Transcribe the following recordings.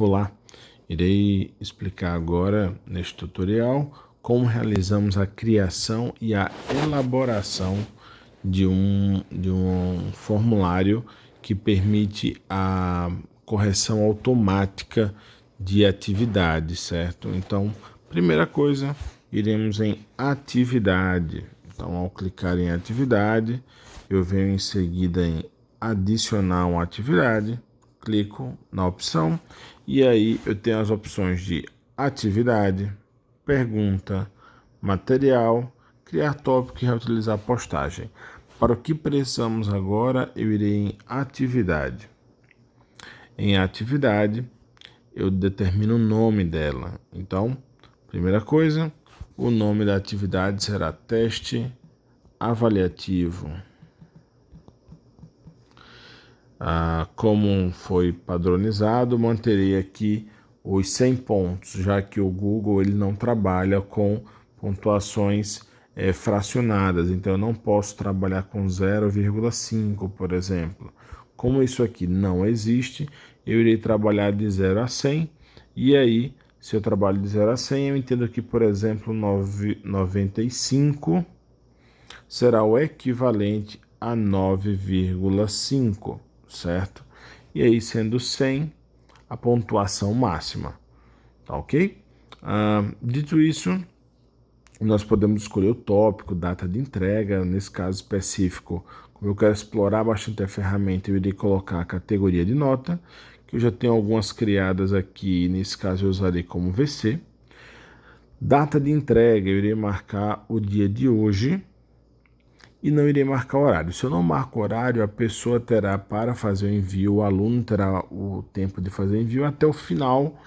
Olá, irei explicar agora neste tutorial como realizamos a criação e a elaboração de um formulário que permite a correção automática de atividades, certo? Então, primeira coisa, iremos em atividade. Então, ao clicar em atividade, eu venho em seguida em adicionar uma atividade, clico na opção e aí eu tenho as opções de atividade, pergunta, material, criar tópico e reutilizar postagem. Para o que precisamos agora, eu irei em atividade. Em atividade, eu determino o nome dela. Então, primeira coisa, o nome da atividade será teste avaliativo. Como foi padronizado, manterei aqui os 100 pontos, já que o Google ele não trabalha com pontuações fracionadas, então eu não posso trabalhar com 0,5, por exemplo. Como isso aqui não existe, eu irei trabalhar de 0 a 100, e aí, se eu trabalho de 0 a 100, eu entendo que, por exemplo, 95 será o equivalente a 9,5, certo? E aí, sendo 100, a pontuação máxima, tá ok? Dito isso, nós podemos escolher o tópico, data de entrega. Nesse caso específico, como eu quero explorar bastante a ferramenta, eu irei colocar a categoria de nota, que eu já tenho algumas criadas aqui, nesse caso eu usarei como VC. Data de entrega, eu irei marcar o dia de hoje, e não irei marcar horário. Se eu não marco horário, a pessoa terá para fazer o envio, o aluno terá o tempo de fazer o envio até o final,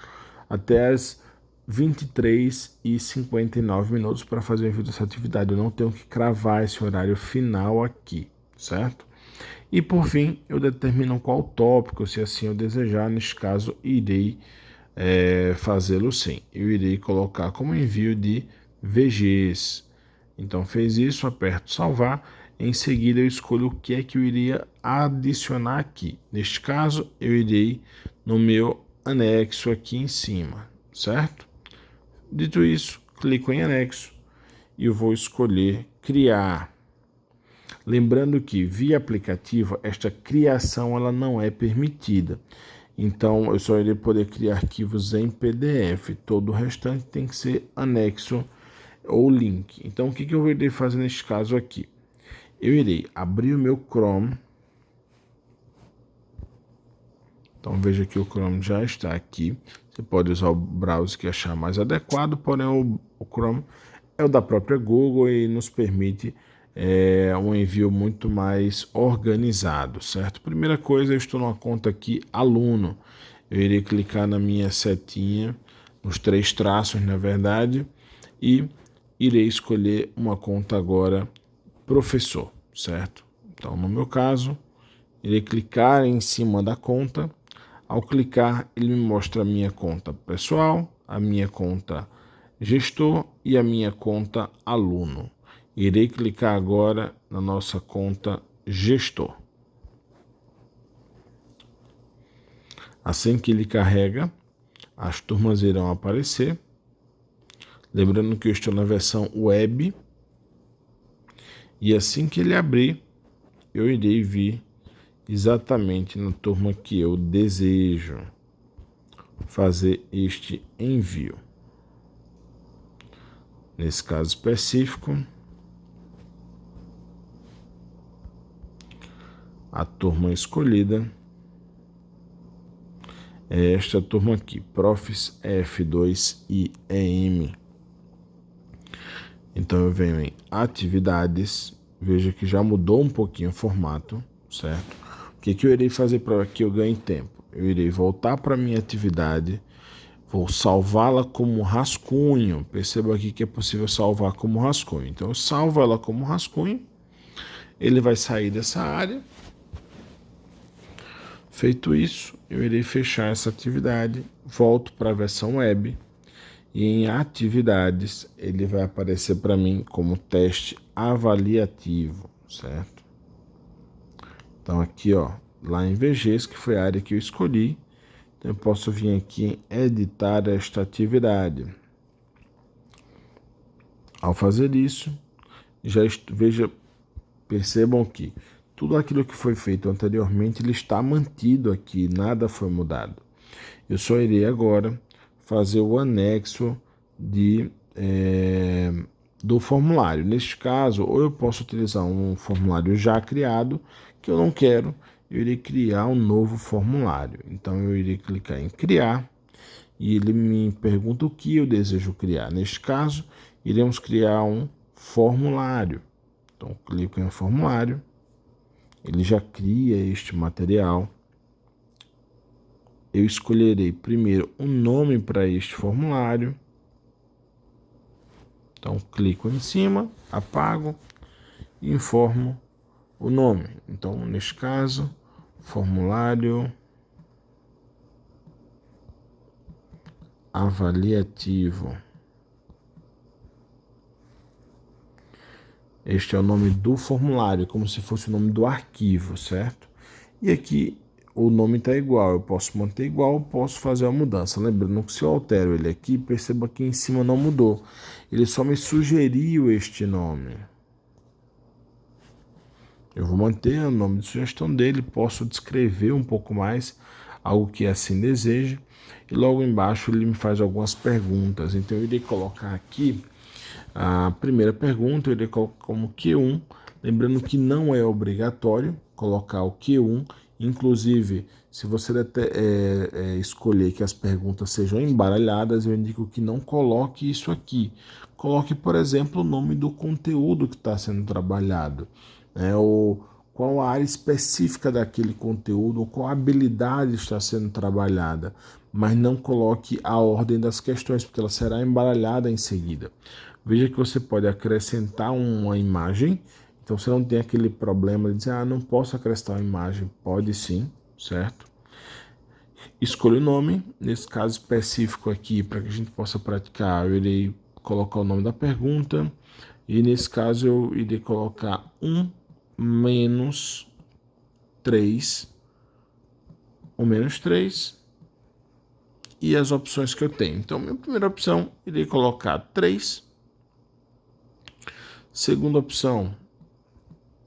até as 23h59 para fazer o envio dessa atividade. Eu não tenho que cravar esse horário final aqui, certo? E por fim, eu determino qual tópico, se assim eu desejar. Neste caso, irei fazê-lo sim. Eu irei colocar como envio de VGs. Então, fez isso, aperto salvar. Em seguida, eu escolho o que é que eu iria adicionar aqui. Neste caso, eu irei no meu anexo aqui em cima, certo? Dito isso, clico em anexo e eu vou escolher criar. Lembrando que via aplicativo, esta criação ela não é permitida. Então, eu só irei poder criar arquivos em PDF. Todo o restante tem que ser anexo ou link. Então, o que eu irei fazer neste caso aqui? Eu irei abrir o meu Chrome. Então, veja que o Chrome já está aqui. Você pode usar o browser que achar mais adequado, porém o Chrome é o da própria Google e nos permite um envio muito mais organizado, certo? Primeira coisa, eu estou numa conta aqui, aluno. Eu irei clicar na minha setinha, nos 3 traços, na verdade, e irei escolher uma conta agora, professor, certo? Então, no meu caso, irei clicar em cima da conta. Ao clicar, ele me mostra a minha conta pessoal, a minha conta gestor e a minha conta aluno. Irei clicar agora na nossa conta gestor. Assim que ele carrega, as turmas irão aparecer. Lembrando que eu estou na versão web. E assim que ele abrir, eu irei vir exatamente na turma que eu desejo fazer este envio. Nesse caso específico, a turma escolhida é esta turma aqui, Profs F2 e EM. Então eu venho em atividades, veja que já mudou um pouquinho o formato, certo? O que eu irei fazer para que eu ganhe tempo? Eu irei voltar para minha atividade, vou salvá-la como rascunho. Perceba aqui que é possível salvar como rascunho. Então eu salvo ela como rascunho, ele vai sair dessa área. Feito isso, eu irei fechar essa atividade, volto para a versão web e em atividades ele vai aparecer para mim como teste avaliativo, certo? Então aqui, ó, lá em VGs, que foi a área que eu escolhi, Então, eu posso vir aqui em editar esta atividade. Ao fazer isso, percebam que tudo aquilo que foi feito anteriormente ele está mantido aqui, nada foi mudado. Eu só irei agora fazer o anexo do formulário. Neste caso, ou eu posso utilizar um formulário já criado, que eu não quero, eu irei criar um novo formulário. Então, eu irei clicar em criar e ele me pergunta o que eu desejo criar. Neste caso, iremos criar um formulário. Então, clico em formulário, ele já cria este material. Eu escolherei primeiro um nome para este formulário. Então, clico em cima, apago e informo o nome. Então, neste caso, formulário avaliativo. Este é o nome do formulário, como se fosse o nome do arquivo, certo? E aqui o nome está igual, eu posso manter igual, posso fazer a mudança. Lembrando que se eu altero ele aqui, perceba que em cima não mudou. Ele só me sugeriu este nome. Eu vou manter o nome de sugestão dele, posso descrever um pouco mais, algo que assim deseje. E logo embaixo ele me faz algumas perguntas. Então eu irei colocar aqui a primeira pergunta, eu irei colocar como Q1. Lembrando que não é obrigatório colocar o Q1. Inclusive, se você escolher que as perguntas sejam embaralhadas, eu indico que não coloque isso aqui. Coloque, por exemplo, o nome do conteúdo que está sendo trabalhado, né? Ou qual a área específica daquele conteúdo, ou qual habilidade está sendo trabalhada. Mas não coloque a ordem das questões, porque ela será embaralhada em seguida. Veja que você pode acrescentar uma imagem. Então, você não tem aquele problema de dizer, não posso acrescentar uma imagem. Pode sim, certo? Escolha o nome. Nesse caso específico aqui, para que a gente possa praticar, eu irei colocar o nome da pergunta. E nesse caso, eu irei colocar 1 menos 3. 1 menos 3. E as opções que eu tenho. Então, minha primeira opção, irei colocar 3. Segunda opção,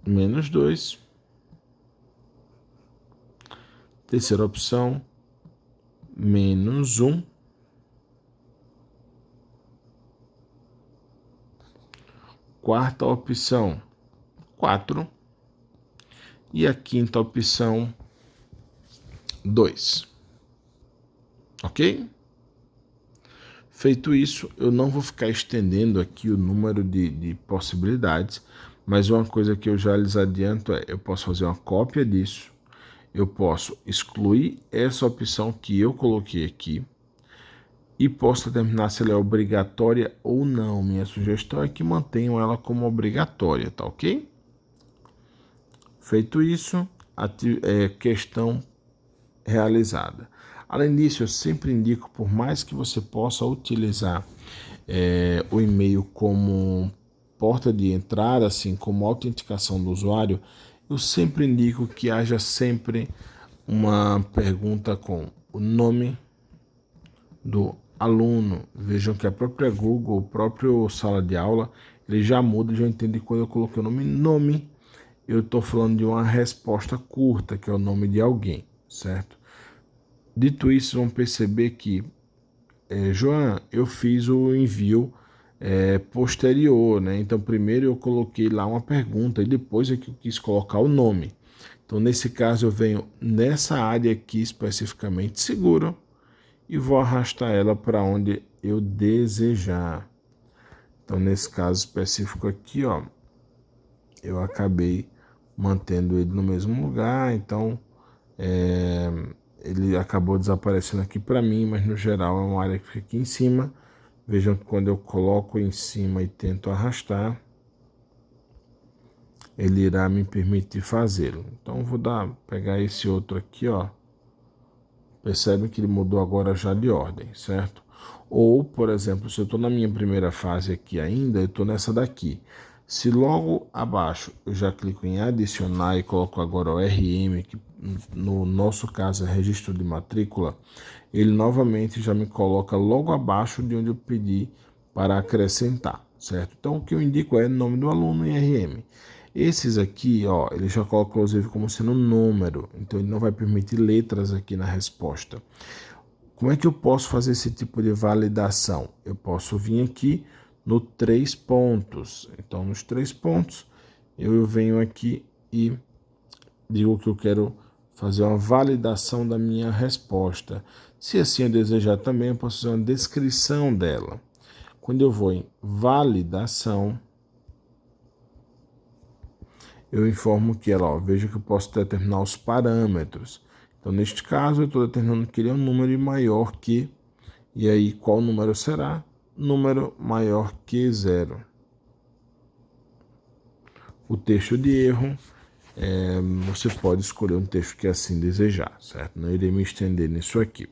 menos 2. Terceira opção, menos 1. Quarta opção, 4. E a quinta opção, 2. Ok? Feito isso, eu não vou ficar estendendo aqui o número de possibilidades, mas uma coisa que eu já lhes adianto é, eu posso fazer uma cópia disso, eu posso excluir essa opção que eu coloquei aqui e posso determinar se ela é obrigatória ou não. Minha sugestão é que mantenham ela como obrigatória, tá ok? Feito isso, questão realizada. Além disso, eu sempre indico, por mais que você possa utilizar o e-mail como porta de entrada, assim como autenticação do usuário, eu sempre indico que haja sempre uma pergunta com o nome do aluno. Vejam que a própria Google, o próprio sala de aula, ele já muda, já entende que quando eu coloquei o nome, eu estou falando de uma resposta curta, que é o nome de alguém, certo? Dito isso, vão perceber que, João, eu fiz o envio posterior, né? Então, primeiro eu coloquei lá uma pergunta e depois é que eu quis colocar o nome. Então, nesse caso, eu venho nessa área aqui especificamente seguro e vou arrastar ela para onde eu desejar. Então, nesse caso específico aqui, ó, eu acabei mantendo ele no mesmo lugar, então ele acabou desaparecendo aqui para mim, mas no geral é uma área que fica aqui em cima. Vejam que quando eu coloco em cima e tento arrastar, ele irá me permitir fazê-lo. Então eu vou pegar esse outro aqui, ó. Percebem que ele mudou agora já de ordem, certo? Ou, por exemplo, se eu estou na minha primeira fase aqui ainda, eu estou nessa daqui. Se logo abaixo eu já clico em adicionar e coloco agora o RM, que no nosso caso é registro de matrícula, ele novamente já me coloca logo abaixo de onde eu pedi para acrescentar, certo? Então, o que eu indico é nome do aluno e RM. Esses aqui, ó, ele já coloca inclusive como sendo número, então ele não vai permitir letras aqui na resposta. Como é que eu posso fazer esse tipo de validação? Eu posso vir aqui no 3 pontos. Então, nos 3 pontos, eu venho aqui e digo que eu quero fazer uma validação da minha resposta. Se assim eu desejar também, eu posso fazer uma descrição dela. Quando eu vou em validação, eu informo que ela, ó, veja que eu posso determinar os parâmetros. Então, neste caso, eu estou determinando que ele é um número maior que, e aí qual número será? Número maior que 0. O texto de erro, você pode escolher um texto que assim desejar, certo? Não irei me estender nisso aqui.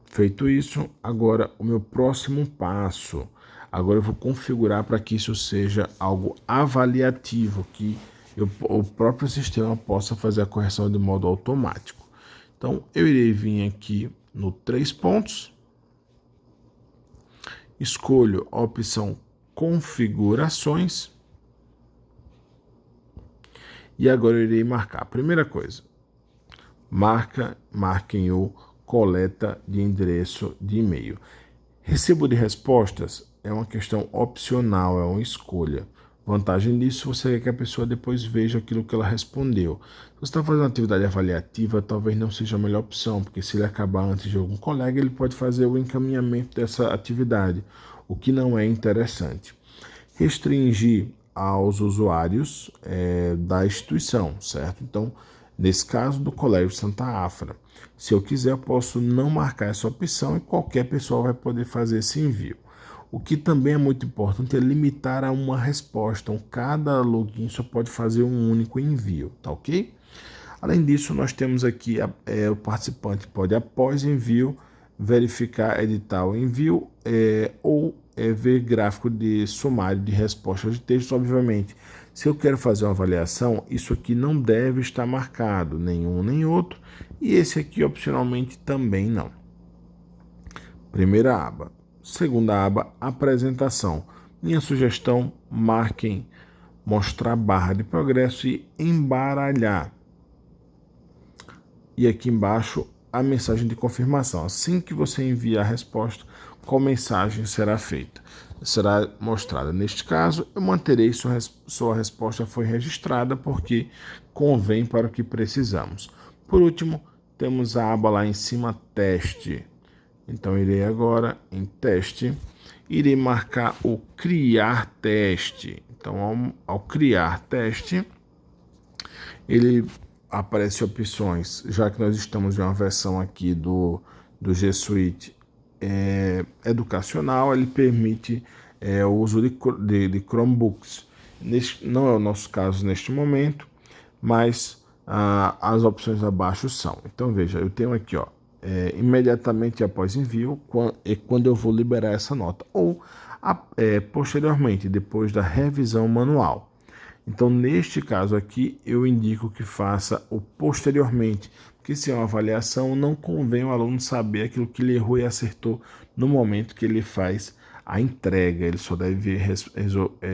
Feito isso, agora o meu próximo passo. Agora eu vou configurar para que isso seja algo avaliativo, que o próprio sistema possa fazer a correção de modo automático. Então, eu irei vir aqui no 3 pontos, escolho a opção configurações e agora eu irei marcar. Primeira coisa, marquem o coleta de endereço de e-mail. Recibo de respostas é uma questão opcional, é uma escolha. Vantagem disso, você quer que a pessoa depois veja aquilo que ela respondeu. Se você está fazendo uma atividade avaliativa, talvez não seja a melhor opção, porque se ele acabar antes de algum colega, ele pode fazer o encaminhamento dessa atividade, o que não é interessante. Restringir aos usuários da instituição, certo? Então, nesse caso do Colégio Santa Afra, se eu quiser, eu posso não marcar essa opção e qualquer pessoa vai poder fazer esse envio. O que também é muito importante é limitar a uma resposta. Então, cada login só pode fazer um único envio, tá ok? Além disso, nós temos aqui o participante pode, após envio, verificar, editar o envio ou ver gráfico de sumário de respostas de texto. Obviamente, se eu quero fazer uma avaliação, isso aqui não deve estar marcado, nenhum nem outro, e esse aqui opcionalmente também não. Primeira aba. Segunda aba, apresentação. Minha sugestão, marquem mostrar barra de progresso e embaralhar. E aqui embaixo a mensagem de confirmação. Assim que você enviar a resposta, qual mensagem será feita? Será mostrada. Neste caso, eu manterei sua resposta foi registrada porque convém para o que precisamos. Por último, temos a aba lá em cima, teste. Então, irei agora em teste, irei marcar o criar teste. Então, ao criar teste, ele aparece opções, já que nós estamos em uma versão aqui do G Suite educacional, ele permite o uso de Chromebooks. Não é o nosso caso neste momento, mas as opções abaixo são. Então veja, eu tenho aqui, ó, imediatamente após envio, quando eu vou liberar essa nota, ou posteriormente, depois da revisão manual. Então, neste caso aqui, eu indico que faça o posteriormente, porque se é uma avaliação, não convém o aluno saber aquilo que ele errou e acertou no momento que ele faz a entrega. Ele só deve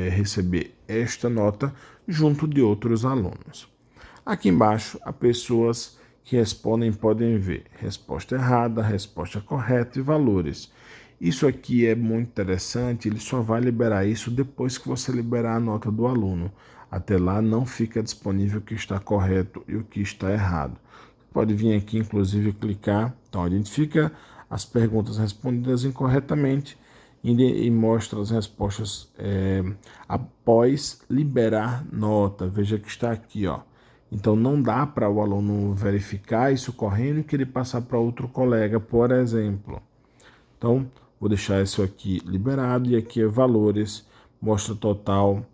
receber esta nota junto de outros alunos. Aqui embaixo, as pessoas que respondem podem ver resposta errada, resposta correta e valores. Isso aqui é muito interessante, ele só vai liberar isso depois que você liberar a nota do aluno. Até lá não fica disponível o que está correto e o que está errado. Pode vir aqui, inclusive, clicar. Então, identifica as perguntas respondidas incorretamente e mostra as respostas após liberar nota. Veja que está aqui, ó. Então, não dá para o aluno verificar isso correndo e querer passar para outro colega, por exemplo. Então, vou deixar isso aqui liberado e aqui é valores, mostra o total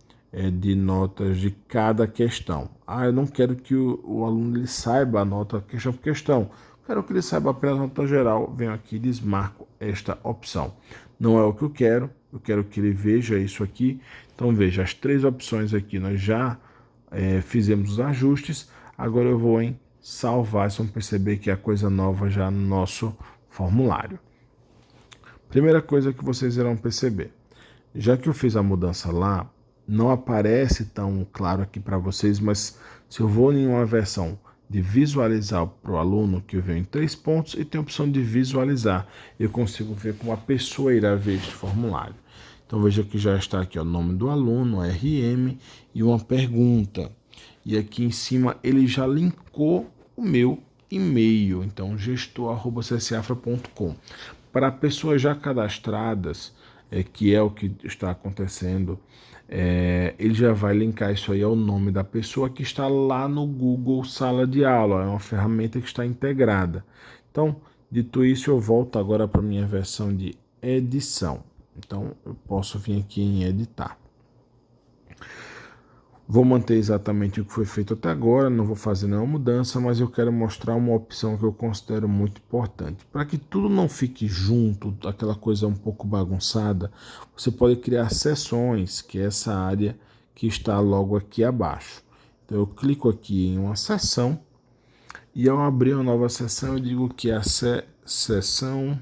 de notas de cada questão. Eu não quero que o aluno ele saiba a nota questão por questão. Quero que ele saiba apenas a nota geral. Venho aqui e desmarco esta opção. Não é o que eu quero que ele veja isso aqui. Então veja, as 3 opções aqui nós já fizemos os ajustes. Agora eu vou em salvar, vocês vão perceber que é coisa nova já no nosso formulário. Primeira coisa que vocês irão perceber, já que eu fiz a mudança lá, não aparece tão claro aqui para vocês, mas se eu vou em uma versão de visualizar para o aluno, que eu venho em 3 pontos e tem a opção de visualizar, eu consigo ver como a pessoa irá ver este formulário. Então veja que já está aqui o nome do aluno, RM e uma pergunta. E aqui em cima ele já linkou o meu e-mail, então gestor@csafra.com. Para pessoas já cadastradas, que é o que está acontecendo, ele já vai linkar isso aí ao nome da pessoa que está lá no Google Sala de Aula, é uma ferramenta que está integrada. Então, dito isso, eu volto agora para a minha versão de edição. Então, eu posso vir aqui em editar. Vou manter exatamente o que foi feito até agora, não vou fazer nenhuma mudança, mas eu quero mostrar uma opção que eu considero muito importante. Para que tudo não fique junto, aquela coisa um pouco bagunçada, você pode criar seções, que é essa área que está logo aqui abaixo. Então eu clico aqui em uma seção e ao abrir uma nova seção eu digo que é a seção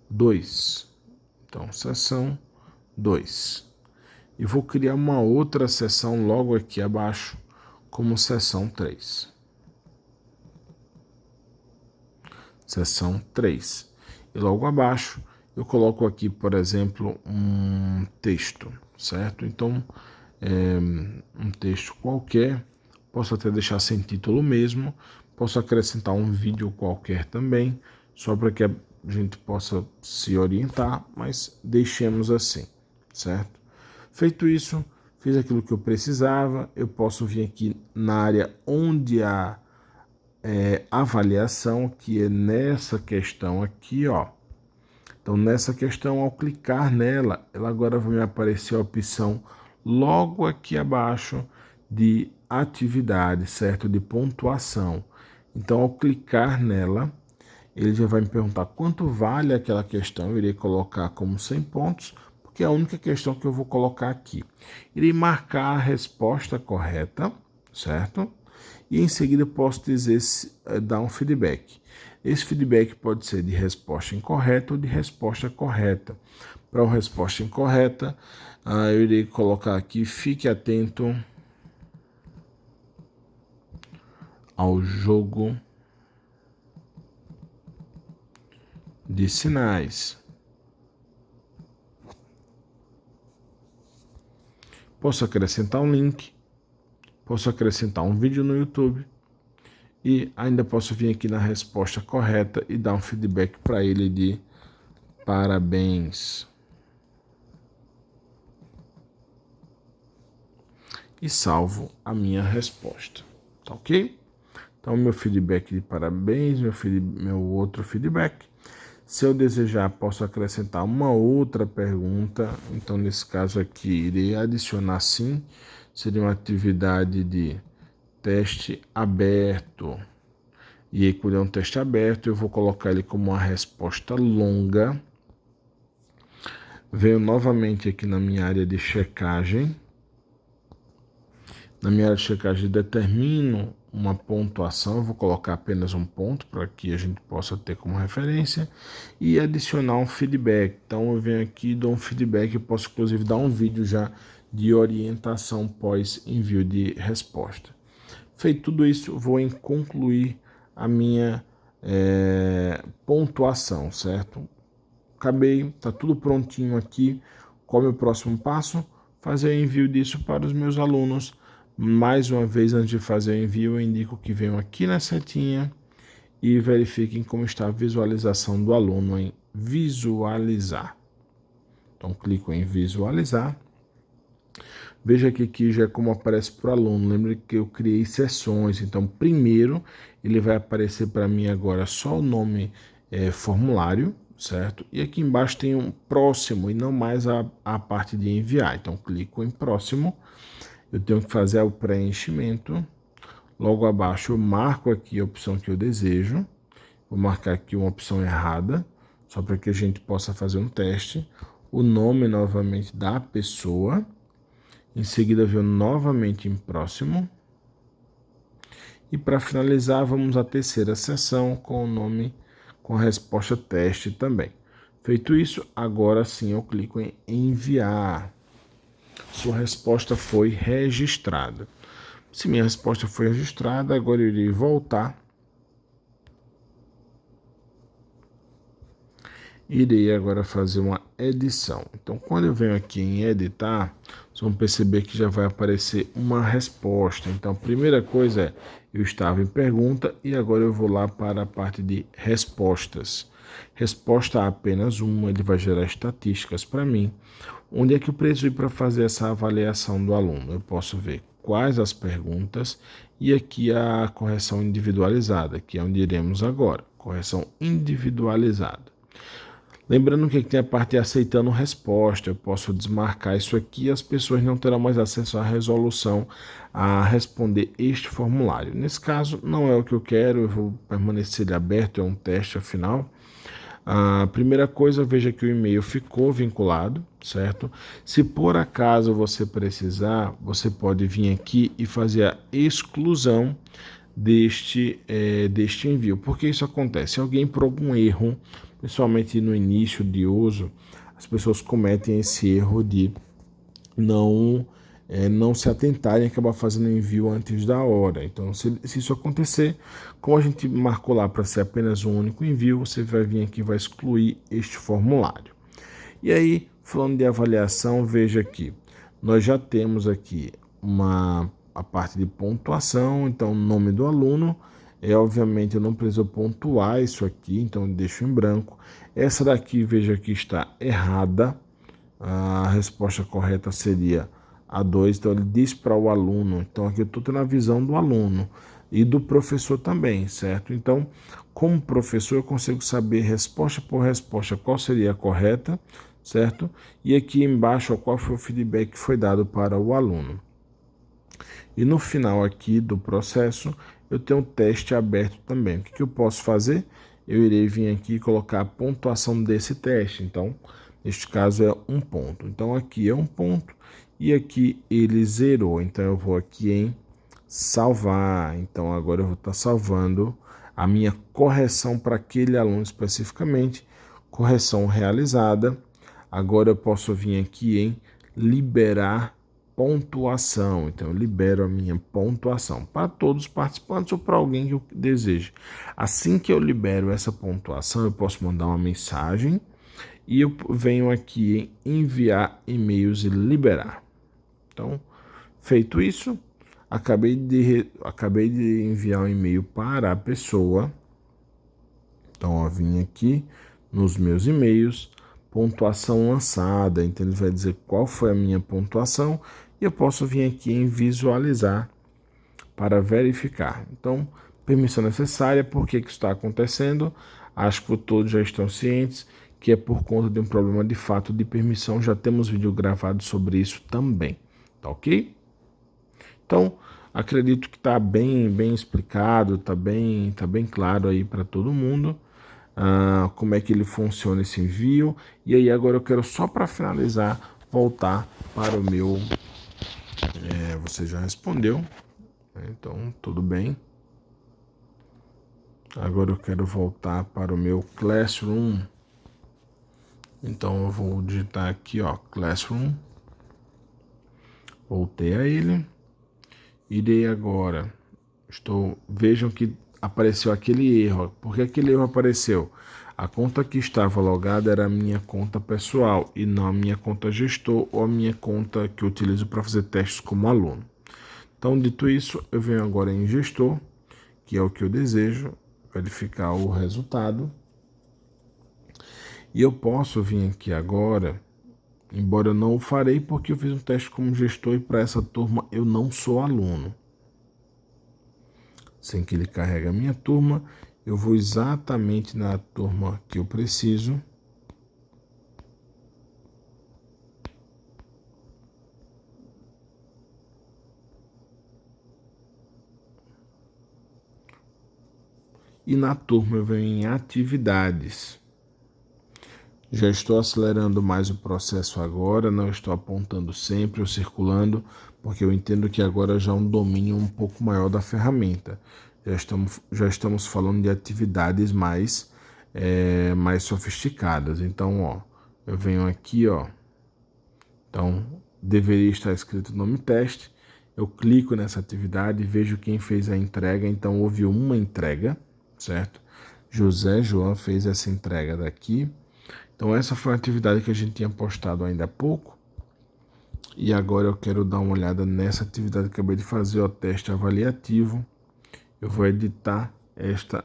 2. Então, seção 2. E vou criar uma outra seção logo aqui abaixo, como seção 3. Seção 3. E logo abaixo eu coloco aqui, por exemplo, um texto, certo? Então, um texto qualquer, posso até deixar sem título mesmo, posso acrescentar um vídeo qualquer também, só para que a gente possa se orientar, mas deixemos assim, certo? Feito isso, fiz aquilo que eu precisava, eu posso vir aqui na área onde há avaliação, que é nessa questão aqui, ó. Então, nessa questão, ao clicar nela, ela agora vai me aparecer a opção logo aqui abaixo de atividade, certo? De pontuação. Então, ao clicar nela, ele já vai me perguntar quanto vale aquela questão. Eu irei colocar como 100 pontos, porque é a única questão que eu vou colocar aqui. Irei marcar a resposta correta, certo? E em seguida eu posso dizer, dar um feedback. Esse feedback pode ser de resposta incorreta ou de resposta correta. Para uma resposta incorreta, eu irei colocar aqui, fique atento ao jogo de sinais. Posso acrescentar um link, posso acrescentar um vídeo no YouTube e ainda posso vir aqui na resposta correta e dar um feedback para ele de parabéns. E salvo a minha resposta, tá ok? Então, meu feedback de parabéns, meu outro feedback. Se eu desejar, posso acrescentar uma outra pergunta. Então, nesse caso aqui, irei adicionar sim. Seria uma atividade de teste aberto. E aí, quando é um teste aberto, eu vou colocar ele como uma resposta longa. Venho novamente aqui na minha área de checagem. Na minha área de checagem, determino uma pontuação, eu vou colocar apenas um ponto para que a gente possa ter como referência e adicionar um feedback. Então eu venho aqui, dou um feedback, eu posso inclusive dar um vídeo já de orientação pós envio de resposta. Feito tudo isso, vou em concluir a minha pontuação, certo? Acabei, tá tudo prontinho aqui. Qual é o meu próximo passo? Fazer o envio disso para os meus alunos. Mais uma vez, antes de fazer o envio, eu indico que venham aqui na setinha e verifiquem como está a visualização do aluno em visualizar. Então, clico em visualizar. Veja que aqui já é como aparece para o aluno. Lembre que eu criei sessões. Então, primeiro, ele vai aparecer para mim agora só o nome formulário, certo? E aqui embaixo tem um próximo e não mais a parte de enviar. Então, clico em próximo. Eu tenho que fazer o preenchimento. Logo abaixo eu marco aqui a opção que eu desejo. Vou marcar aqui uma opção errada, só para que a gente possa fazer um teste. O nome novamente da pessoa. Em seguida venho novamente em próximo. E para finalizar, vamos à terceira seção com o nome, com a resposta teste também. Feito isso, agora sim eu clico em enviar. Sua resposta foi registrada. Se minha resposta foi registrada, agora eu irei voltar. Irei agora fazer uma edição. Então, quando eu venho aqui em editar, vocês vão perceber que já vai aparecer uma resposta. Então, a primeira coisa é, eu estava em pergunta e agora eu vou lá para a parte de respostas. Resposta a apenas uma, ele vai gerar estatísticas para mim. Onde é que eu preciso ir para fazer essa avaliação do aluno? Eu posso ver quais as perguntas e aqui a correção individualizada, que é onde iremos agora. Correção individualizada. Lembrando que tem a parte de aceitando resposta, eu posso desmarcar isso aqui e as pessoas não terão mais acesso à resolução a responder este formulário. Nesse caso, não é o que eu quero, eu vou permanecer aberto, é um teste afinal. A primeira coisa, veja que o e-mail ficou vinculado, certo? Se por acaso você precisar, você pode vir aqui e fazer a exclusão deste envio. Por que isso acontece? Se alguém, por algum erro, principalmente no início de uso, as pessoas cometem esse erro de não se atentarem e acabar fazendo envio antes da hora. Então, se isso acontecer, como a gente marcou lá para ser apenas um único envio, você vai vir aqui e vai excluir este formulário. E aí, falando de avaliação, veja aqui, nós já temos aqui a parte de pontuação, então nome do aluno, obviamente eu não preciso pontuar isso aqui, então eu deixo em branco. Essa daqui, veja que está errada, a resposta correta seria a 2, então ele diz para o aluno, então aqui eu estou tendo a visão do aluno e do professor também, certo? Então, como professor, eu consigo saber resposta por resposta qual seria a correta, certo? E aqui embaixo, qual foi o feedback que foi dado para o aluno. E no final aqui do processo, eu tenho um teste aberto também. O que eu posso fazer? Eu irei vir aqui e colocar a pontuação desse teste. Então, neste caso é 1 ponto. Então, aqui é 1 ponto e aqui ele zerou. Então, eu vou aqui em salvar. Então, agora eu vou estar salvando a minha correção para aquele aluno especificamente. Correção realizada. Agora eu posso vir aqui em liberar pontuação. Então, eu libero a minha pontuação para todos os participantes ou para alguém que eu deseje. Assim que eu libero essa pontuação, eu posso mandar uma mensagem e eu venho aqui em enviar e-mails e liberar. Então, feito isso, acabei de enviar um e-mail para a pessoa. Então, eu vim aqui nos meus e-mails, pontuação lançada, então ele vai dizer qual foi a minha pontuação e eu posso vir aqui em visualizar para verificar. Então, permissão necessária, por que isso está acontecendo? Acho que todos já estão cientes que é por conta de um problema de fato de permissão, já temos vídeo gravado sobre isso também, tá ok? Então, acredito que está bem explicado, está bem claro aí para todo mundo. Como é que ele funciona esse envio. E aí agora eu quero só para finalizar voltar para o meu você já respondeu, né? Então tudo bem. Agora eu quero voltar para o meu Classroom. Então eu vou digitar aqui, ó, Classroom. Voltei a ele. Irei agora. Vejam que apareceu aquele erro. Por que aquele erro apareceu? A conta que estava logada era a minha conta pessoal e não a minha conta gestor ou a minha conta que eu utilizo para fazer testes como aluno. Então, dito isso, eu venho agora em gestor, que é o que eu desejo, verificar o resultado. E eu posso vir aqui agora, embora eu não o farei porque eu fiz um teste como gestor e para essa turma eu não sou aluno. Sem que ele carregue a minha turma, eu vou exatamente na turma que eu preciso. E na turma eu venho em atividades. Já estou acelerando mais o processo agora, não estou apontando sempre ou circulando, porque eu entendo que agora já é um domínio um pouco maior da ferramenta. Já estamos falando de atividades mais sofisticadas. Então, ó, eu venho aqui, ó. Então, deveria estar escrito nome teste. Eu clico nessa atividade e vejo quem fez a entrega. Então, houve uma entrega, certo? José João fez essa entrega daqui. Então, essa foi a atividade que a gente tinha postado ainda há pouco. E agora eu quero dar uma olhada nessa atividade que eu acabei de fazer, o teste avaliativo. Eu vou editar esta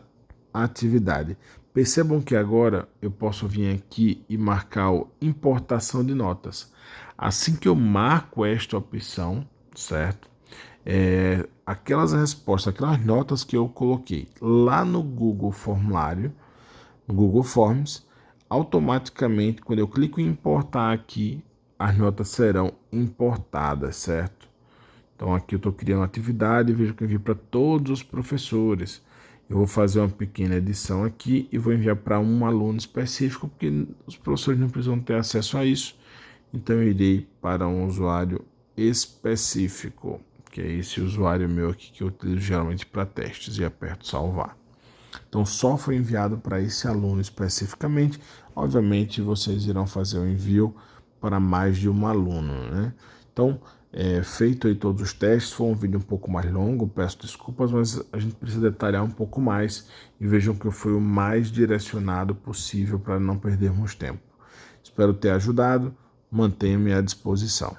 atividade. Percebam que agora eu posso vir aqui e marcar o importação de notas. Assim que eu marco esta opção, certo? Aquelas respostas, aquelas notas que eu coloquei lá no Google Formulário, no Google Forms, automaticamente, quando eu clico em importar aqui, as notas serão importadas, certo? Então aqui eu estou criando uma atividade, vejo que eu envio para todos os professores. Eu vou fazer uma pequena edição aqui e vou enviar para um aluno específico, porque os professores não precisam ter acesso a isso. Então eu irei para um usuário específico, que é esse usuário meu aqui que eu utilizo geralmente para testes, e aperto salvar. Então só foi enviado para esse aluno especificamente. Obviamente vocês irão fazer o envio para mais de um aluno, né? Então, feito aí todos os testes, foi um vídeo um pouco mais longo, peço desculpas, mas a gente precisa detalhar um pouco mais e vejam que eu fui o mais direcionado possível para não perdermos tempo. Espero ter ajudado, mantenha-me à disposição.